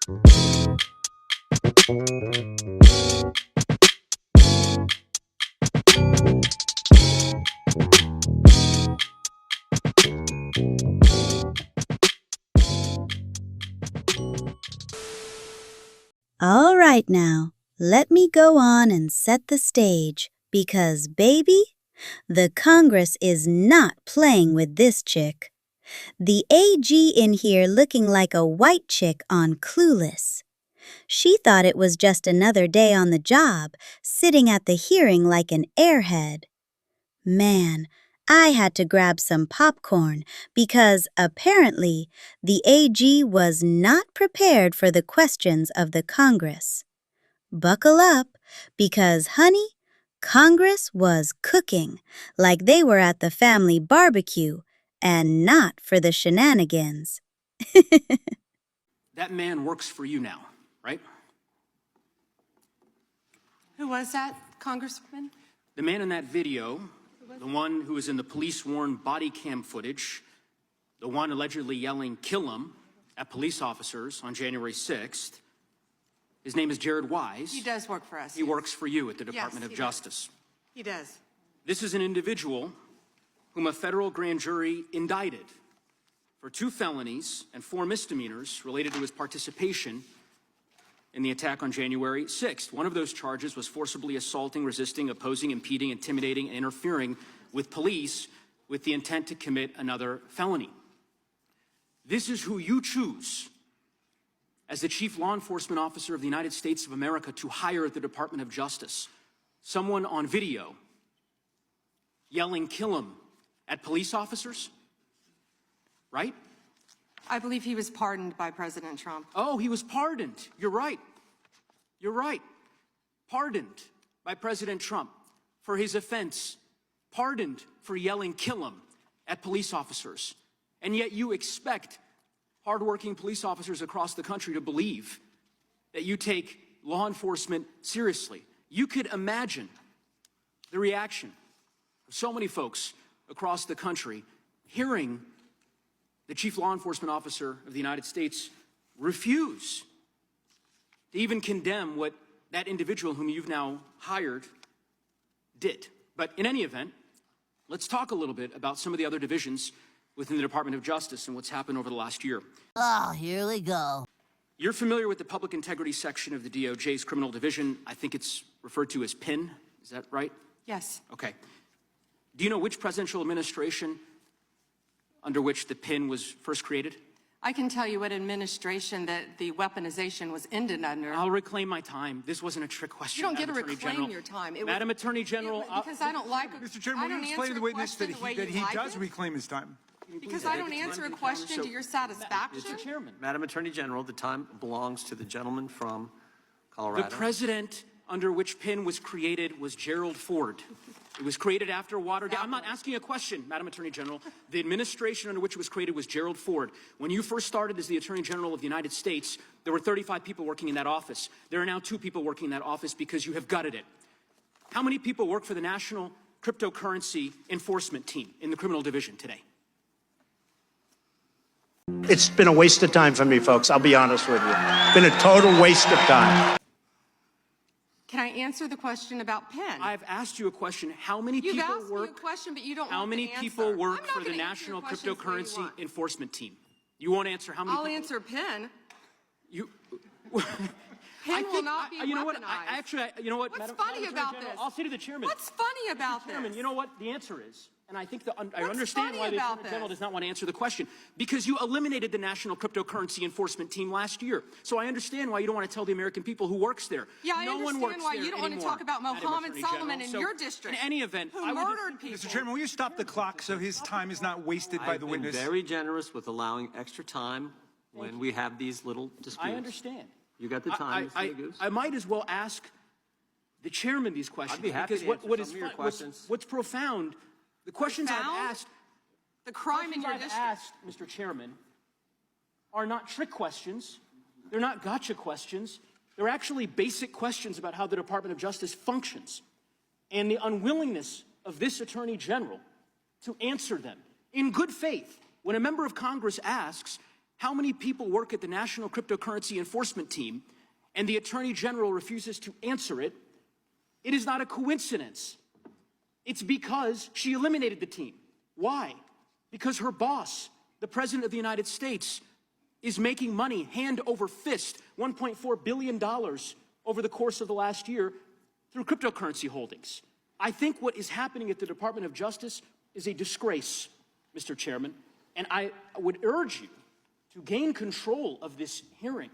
All right now, let me go on and set the stage because, baby, the Congress is not playing with this chick. The AG in here looking like a white chick on Clueless. She thought it was just another day on the job, sitting at the hearing like an airhead. Man, I had to grab some popcorn because apparently the AG was not prepared for the questions of the Congress. Buckle up because, honey, Congress was cooking like they were at the family barbecue and not for the shenanigans. That man works for you now, right? Who was that, Congressman? The man in that video, the one who was in the police-worn body cam footage, the one allegedly yelling, "Kill him," at police officers on January 6th, his name is Jared Wise. He does work for us. He works for you at the Department of Justice. He does. This is an individual whom a federal grand jury indicted for 2 felonies and 4 misdemeanors related to his participation in the attack on January 6th. One of those charges was forcibly assaulting, resisting, opposing, impeding, intimidating, and interfering with police with the intent to commit another felony. This is who you choose as the Chief Law Enforcement Officer of the United States of America to hire at the Department of Justice. Someone on video yelling, "Kill him," at police officers, right? I believe he was pardoned by President Trump. Oh, he was pardoned. You're right. You're right. Pardoned by President Trump for his offense. Pardoned for yelling, "Kill him," at police officers. And yet you expect hardworking police officers across the country to believe that you take law enforcement seriously. You could imagine the reaction of so many folks across the country hearing the Chief Law Enforcement Officer of the United States refuse to even condemn what that individual whom you've now hired did. But in any event, let's talk a little bit about some of the other divisions within the Department of Justice and what's happened over the last year. Oh, here we go. You're familiar with the Public Integrity section of the DOJ's criminal division. I think it's referred to as PIN. Is that right? Yes. Okay. Do you know which presidential administration under which the PIN was first created? I can tell you what administration that the weaponization was ended under. I'll reclaim my time. This wasn't a trick question. You don't get to Madam Attorney reclaim General. your time. Madam Attorney General. Because I don't like Mr. Chairman, will you explain to the witness that he does reclaim his time? Because I don't answer a question to your satisfaction. Mr. Chairman. Madam Attorney General, the time belongs to the gentleman from Colorado. The president under which PIN was created was Gerald Ford. It was created after Watergate. I'm not asking a question, Madam Attorney General. The administration under which it was created was Gerald Ford. When you first started as the Attorney General of the United States, there were 35 people working in that office. There are now 2 people working in that office because you have gutted it. How many people work for the National Cryptocurrency Enforcement Team in the criminal division today? It's been a waste of time for me, folks. I'll be honest with you. Been a total waste of time. Can I answer the question about PIN? I've asked you a question. How many people You've asked work? me a question, but you don't How want many the answer. people work I'm not for the gonna answer your National questions the way you Cryptocurrency want. Enforcement Team? You won't answer how many I'll people? answer PIN. You. PIN will not be you know what? weaponized. You know what? What's Madam funny Attorney about General, this? I'll say to the chairman. What's funny about this? Chairman, you know what the answer is? And I think I What's understand why funny the about Attorney General this? does not want to answer the question. Because you eliminated the National Cryptocurrency Enforcement Team last year. So I understand why you don't want to tell the American people who works there. Yeah, I no one understand works why there you don't want to anymore, talk about Madam Mohammed Attorney Solomon General. in So, your district. In any event, who I would murdered people. Mr. Chairman, will you stop the clock so his time is not wasted by I've the been witness? very generous with allowing extra time when we have these little disputes. I understand. You got the time, Mr. Magoo's. I might as well ask the chairman these questions. I'd be happy because to answer what some is of your fun- questions. What's profound, the questions I've Profound? asked, The crime in your I've district. asked, Mr. Chairman, are not trick questions. They're not gotcha questions. They're actually basic questions about how the Department of Justice functions and the unwillingness of this Attorney General to answer them in good faith. When a member of Congress asks, How many people work at the National Cryptocurrency Enforcement Team and the Attorney General refuses to answer it? It is not a coincidence. It's because she eliminated the team. Why? Because her boss, the President of the United States, is making money hand over fist, $1.4 billion over the course of the last year through cryptocurrency holdings. I think what is happening at the Department of Justice is a disgrace, Mr. Chairman, and I would urge you to gain control of this hearing.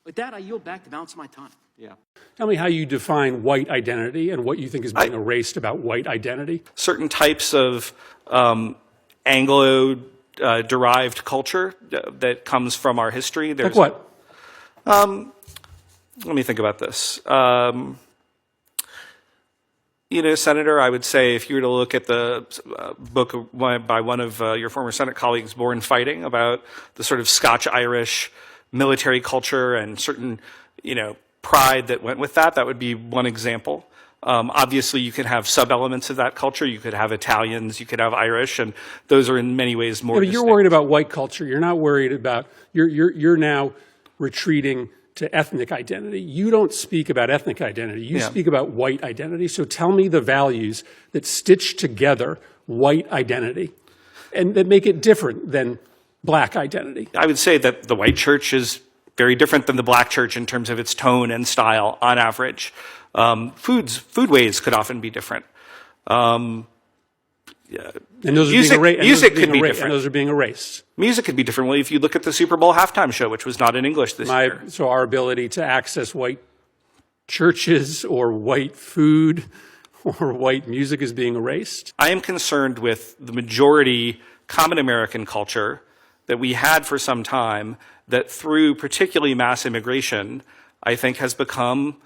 With that, I yield back the balance of my time. Yeah. Tell me how you define white identity and what you think is being erased about white identity. Certain types of Anglo-derived culture that comes from our history. Like what? Let me think about this. You know, Senator, I would say if you were to look at the book by one of your former Senate colleagues, Born Fighting, about the sort of Scotch-Irish military culture and certain, you know, pride that went with that, that would be one example. Obviously, you could have sub-elements of that culture. You could have Italians, you could have Irish, and those are in many ways more Yeah, but you're worried about white culture. You're not worried about, you're now retreating to ethnic identity. You don't speak about ethnic identity. You speak about white identity. So tell me the values that stitch together white identity and that make it different than black identity. I would say that the white church is very different than the black church in terms of its tone and style on average. Foodways could often be different. And those music could be different. And those are being erased. Music could be different. Well, if you look at the Super Bowl halftime show, which was not in English this year. So our ability to access white churches or white food or white music is being erased? I am concerned with the majority common American culture that we had for some time that through particularly mass immigration, I think has become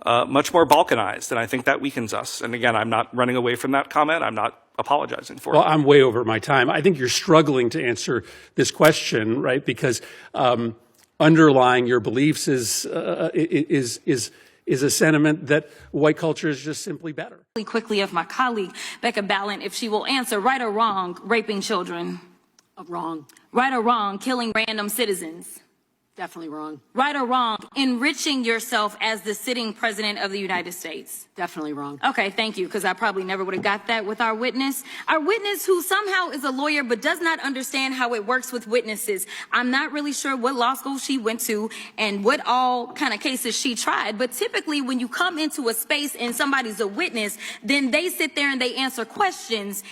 much more balkanized, and I think that weakens us. And again, I'm not running away from that comment. I'm not apologizing for it. Well, I'm way over my time. I think you're struggling to answer this question, right? Because underlying your beliefs is a sentiment that white culture is just simply better. Really quickly of my colleague, Becca Balint, if she will answer, right or wrong, raping children? Wrong. Right or wrong, killing random citizens? Definitely wrong. Right or wrong, enriching yourself as the sitting president of the United States? Definitely wrong. Okay, thank you, because I probably never would have got that with our witness. Our witness who somehow is a lawyer but does not understand how it works with witnesses. I'm not really sure what law school she went to and what all kind of cases she tried, but typically when you come into a space and somebody's a witness, then they sit there and they answer questions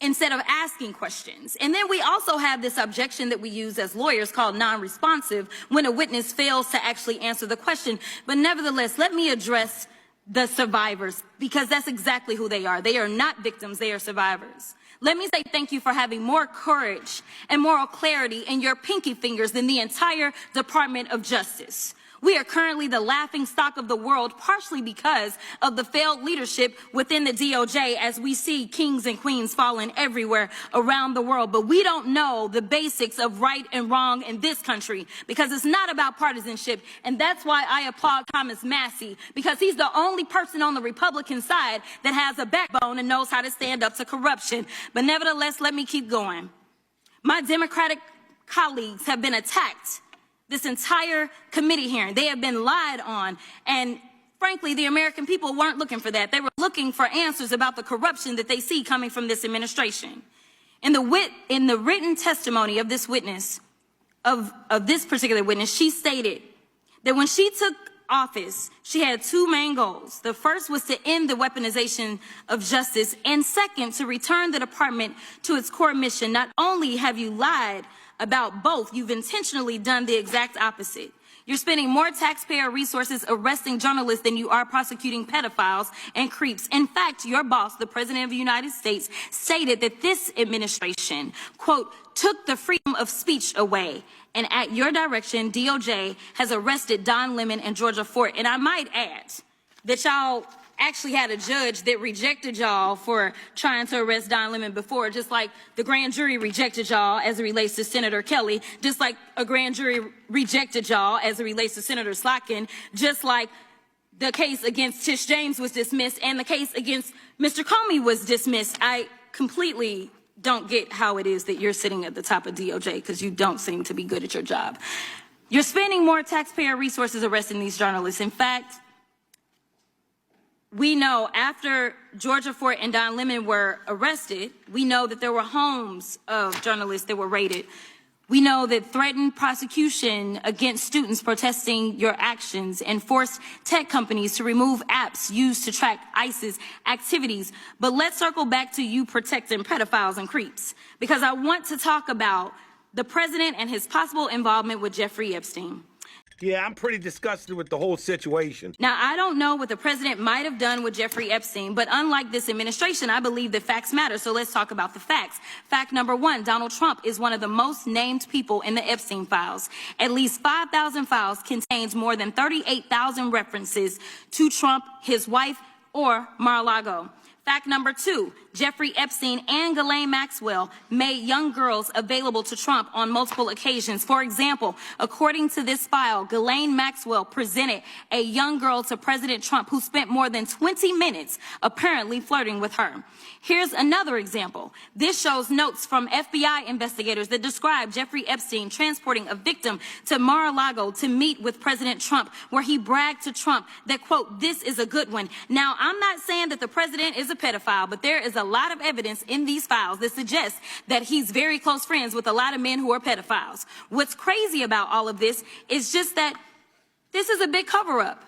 instead of asking questions. And then we also have this objection that we use as lawyers called non-responsive when a witness fails to actually answer the question. But nevertheless, let me address the survivors, because that's exactly who they are. They are not victims, they are survivors. Let me say thank you for having more courage and moral clarity in your pinky fingers than the entire Department of Justice. We are currently the laughing stock of the world, partially because of the failed leadership within the DOJ, as we see kings and queens falling everywhere around the world. But we don't know the basics of right and wrong in this country, because it's not about partisanship. And that's why I applaud Thomas Massie, because he's the only person on the Republican side that has a backbone and knows how to stand up to corruption. But nevertheless, let me keep going. My Democratic colleagues have been attacked this entire committee hearing. They have been lied on, and frankly, the American people weren't looking for that. They were looking for answers about the corruption that they see coming from this administration. In the written testimony of this witness, of this particular witness, she stated that when she took office, she had two main goals. The first was to end the weaponization of justice, and second, to return the department to its core mission. Not only have you lied about both, you've intentionally done the exact opposite. You're spending more taxpayer resources arresting journalists than you are prosecuting pedophiles and creeps. In fact, your boss, the President of the United States, stated that this administration, quote, took the freedom of speech away. And at your direction, DOJ has arrested Don Lemon and Georgia Fort. And I might add that y'all actually had a judge that rejected y'all for trying to arrest Don Lemon before, just like the grand jury rejected y'all as it relates to Senator Kelly, just like a grand jury rejected y'all as it relates to Senator Slotkin, just like the case against Tish James was dismissed and the case against Mr. Comey was dismissed. I completely don't get how it is that you're sitting at the top of DOJ because you don't seem to be good at your job. You're spending more taxpayer resources arresting these journalists. In fact, we know after Georgia Fort and Don Lemon were arrested, we know that there were homes of journalists that were raided. We know that threatened prosecution against students protesting your actions and forced tech companies to remove apps used to track ISIS activities. But let's circle back to you protecting pedophiles and creeps, because I want to talk about the president and his possible involvement with Jeffrey Epstein. Yeah, I'm pretty disgusted with the whole situation. Now, I don't know what the president might have done with Jeffrey Epstein, but unlike this administration, I believe that facts matter. So let's talk about the facts. Fact number one, Donald Trump is one of the most named people in the Epstein files. At least 5,000 files contains more than 38,000 references to Trump, his wife, or Mar-a-Lago. Fact number two, Jeffrey Epstein and Ghislaine Maxwell made young girls available to Trump on multiple occasions. For example, according to this file, Ghislaine Maxwell presented a young girl to President Trump who spent more than 20 minutes apparently flirting with her. Here's another example. This shows notes from FBI investigators that describe Jeffrey Epstein transporting a victim to Mar-a-Lago to meet with President Trump, where he bragged to Trump that, quote, "This is a good one." Now, I'm not saying that the president is a pedophile, but there is a lot of evidence in these files that suggests that he's very close friends with a lot of men who are pedophiles. What's crazy about all of this is just that this is a big cover-up.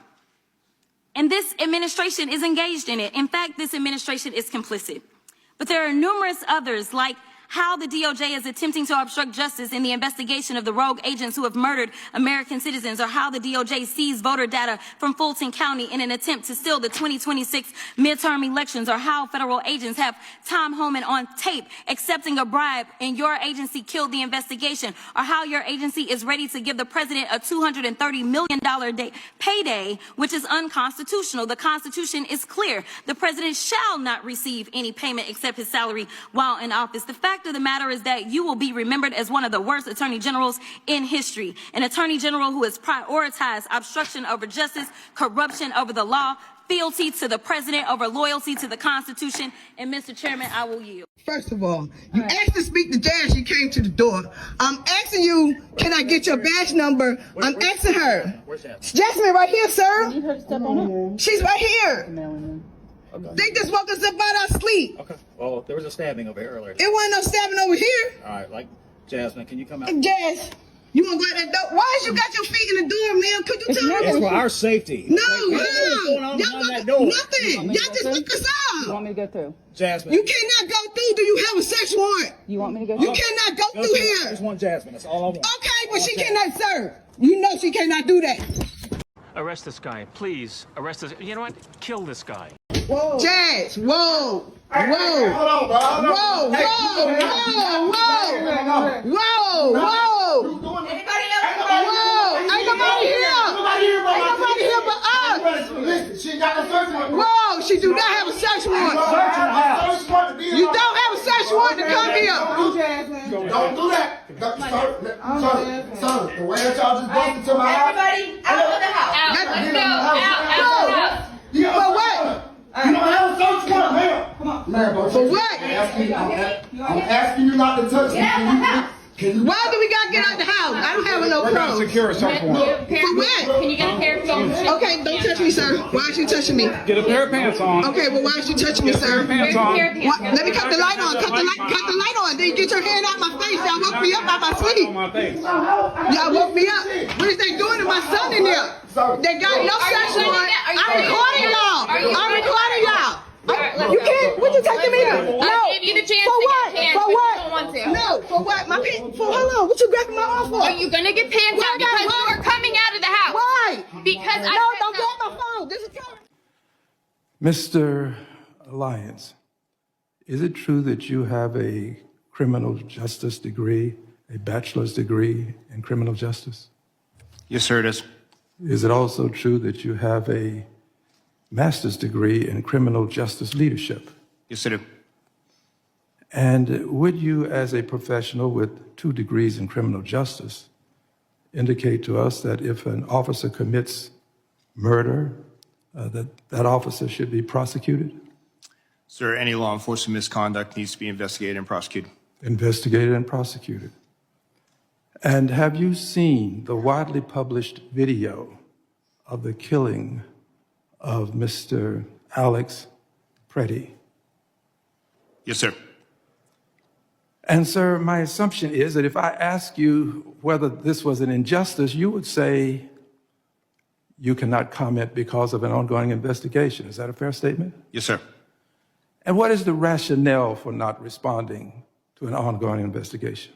And this administration is engaged in it. In fact, this administration is complicit. But there are numerous others, like how the DOJ is attempting to obstruct justice in the investigation of the rogue agents who have murdered American citizens, or how the DOJ seized voter data from Fulton County in an attempt to steal the 2026 midterm elections, or how federal agents have Tom Homan on tape accepting a bribe and your agency killed the investigation, or how your agency is ready to give the president a $230 million payday, which is unconstitutional. The Constitution is clear. The president shall not receive any payment except his salary while in office. The fact of the matter is that you will be remembered as one of the worst attorney generals in history, an attorney general who has prioritized obstruction over justice, corruption over the law, fealty to the president over loyalty to the Constitution. And Mr. Chairman, I will yield. First of all, you asked to speak to Jazz, she came to the door. I'm asking you, can I get your badge number? I'm asking her. Where's that? Jasmine right here, sir. Need her to step on up. She's right here. Okay. They just woke us up out our sleep. Okay. Well, there was a stabbing over here earlier. It wasn't no stabbing over here. All right, like Jasmine, can you come out? Jazz, you want to go out that door? Why is you got your feet in the door, man? Could you tell me? It's for our safety. No, What's going on behind that door? nothing. Y'all just woke us You want up. me to go through? Jasmine. You cannot go through. Do you have a search warrant? You want me to go You through? cannot go Go through I here. just want Jasmine. That's all I want. Okay, but she cannot serve. You know she cannot do that. Arrest this guy, please. Arrest this. You know what? Kill this guy. Jazz, whoa, whoa, whoa, Hold on, bro. whoa, whoa, whoa. Anybody Whoa, ain't nobody here. Ain't nobody here but us. Listen, she got a search warrant. Whoa, she do not have a search warrant. You don't have a search warrant to come here. Don't do that. Sir, the way that y'all just busted into my house. Everybody out of the house. Out. For what? You don't have a search warrant, ma'am. Come on. Ma'am, For what? I'm asking you not to touch me. Why do we gotta get out the house? I don't have no We're gonna clothes. secure a search warrant. For what? Can you get a pair of pants? Okay, don't touch me, sir. Why is you touching me? Get a pair of pants on. Okay, well, why is you touching me, sir? Pants on. Let me cut the light on. Cut the light on. Then you get your hand out my face. Y'all woke me up out my sleep. On my face. Y'all woke me up. What is they doing to my son in there? They got no search warrant. I'm recording y'all. I'm recording y'all. You can't. What you taking me to? No. I gave you the chance For to what? get pants. For but what? You don't want to. No. For what? My pants. For hold on. What you grabbing my arm for? Are you gonna get pants Why out I got because what? you are coming out of the house? Why? Because No, don't grab my phone. This is coming. Mr. Alliance, is it true that you have a criminal justice degree, a bachelor's degree in criminal justice? Yes, sir, it is. Is it also true that you have a master's degree in criminal justice leadership? Yes, I do. And would you, as a professional with 2 degrees in criminal justice, indicate to us that if an officer commits murder, that officer should be prosecuted? Sir, any law enforcement misconduct needs to be investigated and prosecuted. Investigated and prosecuted. And have you seen the widely published video of the killing of Mr. Alex Pretty? Yes, sir. And, sir, my assumption is that if I ask you whether this was an injustice, you would say you cannot comment because of an ongoing investigation. Is that a fair statement? Yes, sir. And what is the rationale for not responding to an ongoing investigation?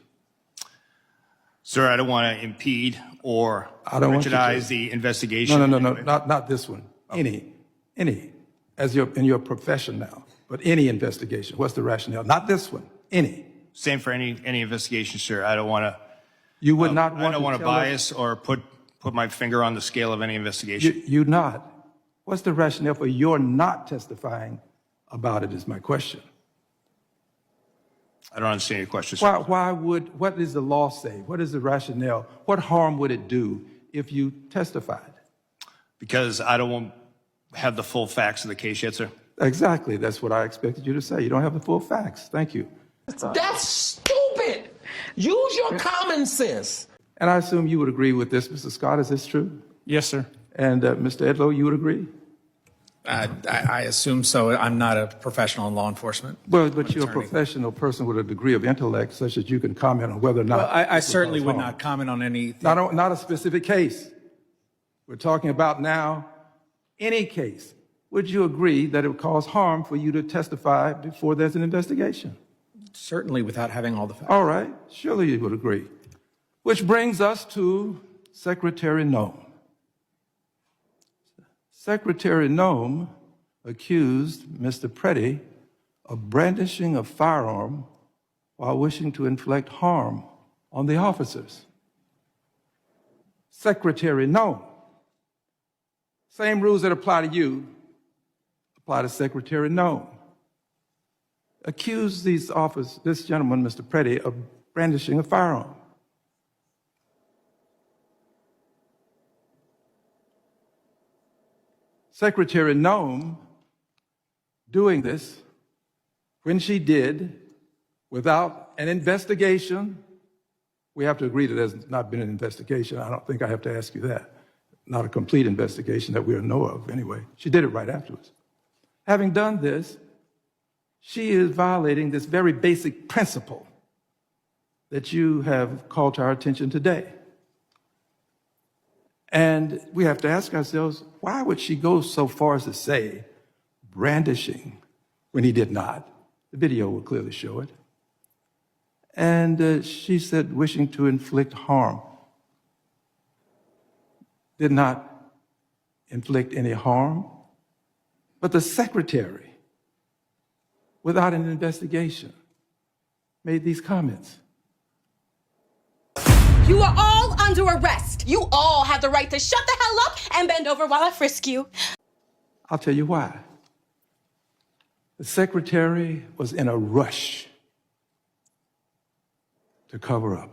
Sir, I don't want to impede or prejudice the investigation. No, not this one. Oh. Any, as in your profession now, but any investigation. What's the rationale? Not this one, any. Same for any investigation, sir. I don't want to. You would not want to. I don't want to bias or put my finger on the scale of any investigation. You not. What's the rationale for your not testifying about it? Is my question. I don't understand your question, sir. What does the law say? What is the rationale? What harm would it do if you testified? Because I don't have the full facts of the case yet, sir. Exactly. That's what I expected you to say. You don't have the full facts. Thank you. That's stupid. Use your common sense. And I assume you would agree with this, Mr. Scott. Is this true? Yes, sir. And Mr. Edlow, you would agree? I assume so. I'm not a professional in law enforcement. Well, but you're a professional person with a degree of intellect such that you can comment on whether or not. Well, I certainly would not comment on anything. Not a specific case. We're talking about now any case. Would you agree that it would cause harm for you to testify before there's an investigation? Certainly without having all the facts. All right. Surely you would agree. Which brings us to Secretary Noem. Secretary Noem accused Mr. Pretty of brandishing a firearm while wishing to inflict harm on the officers. Secretary Noem. Same rules that apply to you apply to Secretary Noem. Accused this gentleman, Mr. Pretty, of brandishing a firearm. Secretary Noem doing this when she did without an investigation. We have to agree that there's not been an investigation. I don't think I have to ask you that. Not a complete investigation that we know of anyway. She did it right afterwards. Having done this, she is violating this very basic principle that you have called to our attention today. And we have to ask ourselves, why would she go so far as to say brandishing when he did not? The video will clearly show it. And she said wishing to inflict harm. Did not inflict any harm. But the secretary, without an investigation, made these comments. You are all under arrest. You all have the right to shut the hell up and bend over while I frisk you. I'll tell you why. The secretary was in a rush to cover up,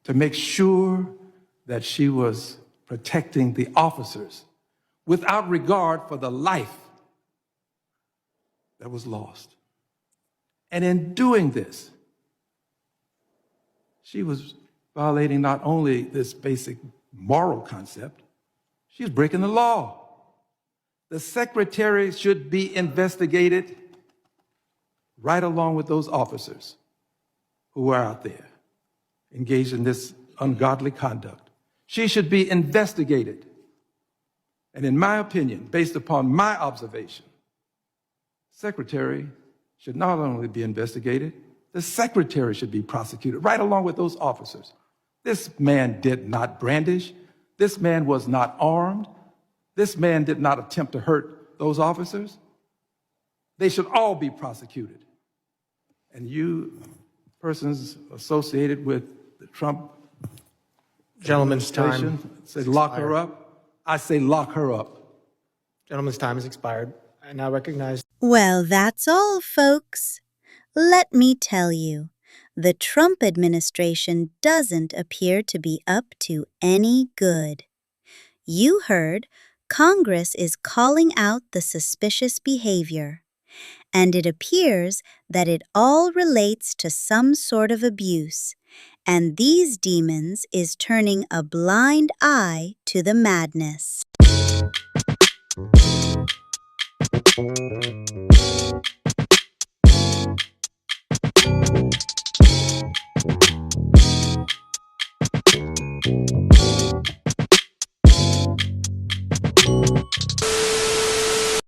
to make sure that she was protecting the officers without regard for the life that was lost. And in doing this, she was violating not only this basic moral concept, she was breaking the law. The secretary should be investigated right along with those officers who are out there engaged in this ungodly conduct. She should be investigated. And in my opinion, based upon my observation, secretary should not only be investigated, the secretary should be prosecuted right along with those officers. This man did not brandish. This man was not armed. This man did not attempt to hurt those officers. They should all be prosecuted. And you persons associated with the Trump Gentleman's time say lock her up. I say lock her up. Gentleman's time has expired. I now recognize. Well, that's all, folks. Let me tell you, the Trump administration doesn't appear to be up to any good. You heard Congress is calling out the suspicious behavior, And it appears that it all relates to some sort of abuse, and these demons is turning a blind eye to the madness.